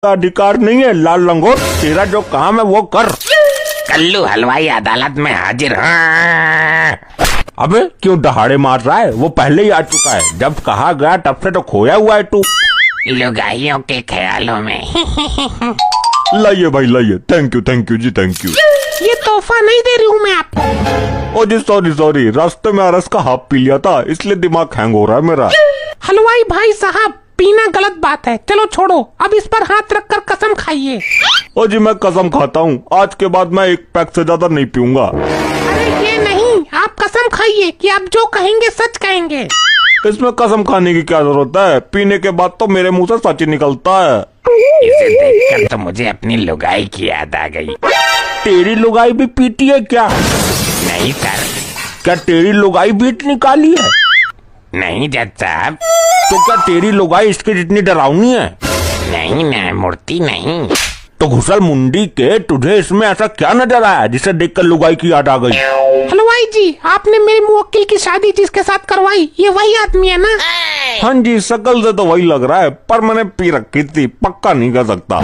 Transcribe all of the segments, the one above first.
अधिकार नहीं है लाल लंगोट, तेरा जो काम है वो कर। कल्लू हलवाई अदालत में हाजिर। अबे क्यों दहाड़े मार रहा है, वो पहले ही आ चुका है, जब कहा गया तब से तो खोया हुआ है तू। लुगाइयों के ख्यालों में। लाइए भाई लाइए, thank you ji thank you. ये तोहफा नहीं दे रही हूँ मैं आपको। ओ जी सॉरी, रास्ते में अरस का हाफ पी लिया था, इसलिए दिमाग हैंग हो रहा है मेरा। हलवाई भाई साहब, पीना गलत बात है, चलो छोड़ो, अब इस पर हाथ रखकर कसम खाइए। ओ जी मैं कसम खाता हूँ, आज के बाद मैं एक पैक से ज्यादा नहीं पीऊंगा। अरे ये नहीं, आप कसम खाइए कि आप जो कहेंगे सच कहेंगे। इसमें कसम खाने की क्या जरूरत है, पीने के बाद तो मेरे मुंह से सच ही निकलता है। इसे देखकर तो मुझे अपनी लुगाई की याद आ गई। तेरी लुगाई भी पीती है क्या? नहीं सर। क्या तेरी लुगाई बीट निकाली है? नहीं जज साहब। तो क्या तेरी लुगाई इसके जितनी डरावनी है? नहीं न्यायमूर्ति नहीं। तो घुसल मुंडी के, तुझे इसमें ऐसा क्या नजर आया जिसे देखकर लुगाई की याद आ गई? हलवाई जी, आपने मेरे मुवक्किल की शादी जिसके साथ करवाई, ये वही आदमी है ना? हाँ जी, शकल से तो वही लग रहा है, पर मैंने पी रखी थी, पक्का नहीं कर सकता।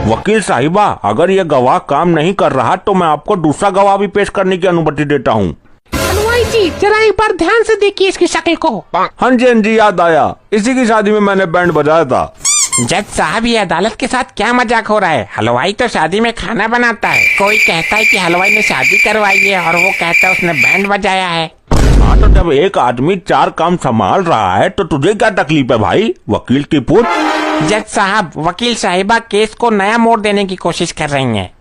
वकील साहिबा, अगर ये गवाह काम नहीं कर रहा तो मैं आपको दूसरा गवाह भी पेश करने की अनुमति देता हूँ। हलवाई जी, जरा एक बार ध्यान से देखिए इसकी शक्ल को। हाँ जी याद आया, इसी की शादी में मैंने बैंड बजाया था। जज साहब, ये अदालत के साथ क्या मजाक हो रहा है? हलवाई तो शादी में खाना बनाता है, कोई कहता है कि हलवाई ने शादी करवाई है और वो कहता है उसने बैंड बजाया है। हाँ तो जब एक आदमी 4 काम संभाल रहा है तो तुझे क्या तकलीफ है भाई? वकील की पूछ। जज साहब, वकील साहिबा केस को नया मोड़ देने की कोशिश कर रही हैं।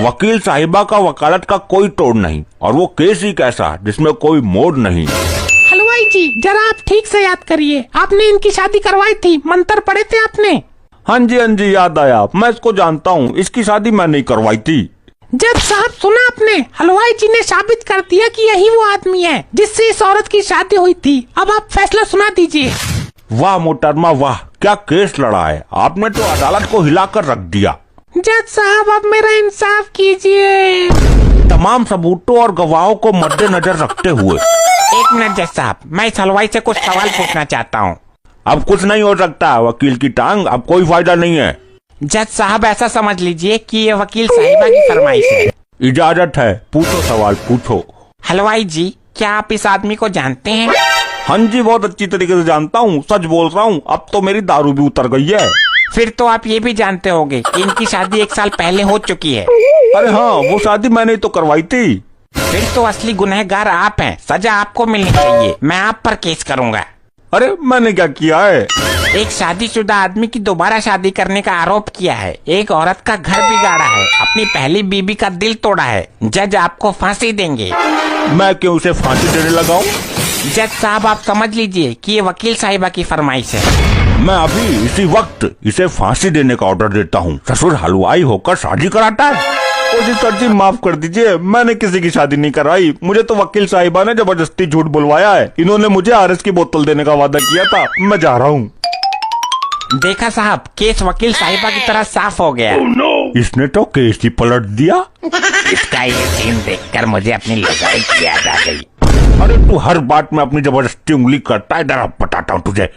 वकील साहिबा का वकालत का कोई तोड़ नहीं, और वो केस ही कैसा जिसमें कोई मोड़ नहीं। हलवाई जी, जरा आप ठीक से याद करिए, आपने इनकी शादी करवाई थी, मंत्र पढ़े थे आपने? हाँ जी याद आया, मैं इसको जानता हूँ, इसकी शादी मैं नहीं करवाई थी। जज साहब सुना आपने, हलवाई जी ने साबित कर दिया कि यही वो आदमी है जिससे इस औरत की शादी हुई थी। अब आप फैसला सुना दीजिए। वाह मोहतरमा वाह, क्या केस लड़ा है आपने, तो अदालत को हिलाकर रख दिया। जज साहब, अब मेरा इंसाफ कीजिए। तमाम सबूतों और गवाहों को मद्देनजर रखते हुए। एक मिनट जज साहब, मैं इस हलवाई से कुछ सवाल पूछना चाहता हूँ। अब कुछ नहीं हो सकता, वकील की टांग, अब कोई फायदा नहीं है। जज साहब, ऐसा समझ लीजिए कि ये वकील साहिबा की फरमाइश है। इजाजत है, पूछो सवाल पूछो। हलवाई जी, क्या आप इस आदमी को जानते हैं? हाँ जी, बहुत अच्छी तरीके से जानता हूँ, सच बोल रहा हूँ, अब तो मेरी दारू भी उतर गई है। फिर तो आप ये भी जानते होंगे कि इनकी शादी 1 साल पहले हो चुकी है। अरे हाँ, वो शादी मैंने तो करवाई थी। फिर तो असली गुनहगार आप हैं, सजा आपको मिलनी चाहिए, मैं आप पर केस करूँगा। अरे मैंने क्या किया है? एक शादीशुदा आदमी की दोबारा शादी करने का आरोप किया है, एक औरत का घर बिगाड़ा है, अपनी पहली बीबी का दिल तोड़ा है। जज आपको फांसी देंगे। मैं क्यों उसे फांसी देने लगाऊं? जज साहब, आप समझ लीजिए कि ये वकील साहिबा की फरमाइश है। मैं अभी इसी वक्त इसे फांसी देने का ऑर्डर देता हूँ। ससुर हलवाई होकर शादी कराता है। ओ जी सर जी, माफ कर दीजिए, मैंने किसी की शादी नहीं कराई, मुझे तो वकील साहिबा ने जबरदस्ती झूठ बुलवाया है। इन्होंने मुझे आरएस की बोतल देने का वादा किया था, मैं जा रहा हूँ। देखा साहब, केस वकील साहिबा की तरह साफ हो गया। इसने तो केस ही पलट दिया। इसका ये सीन देखकर मुझे अपनी लुगाई की याद आ गई। अरे तू हर बात में अपनी जबरदस्ती उंगली करता है, इधर बताता हूँ तुझे।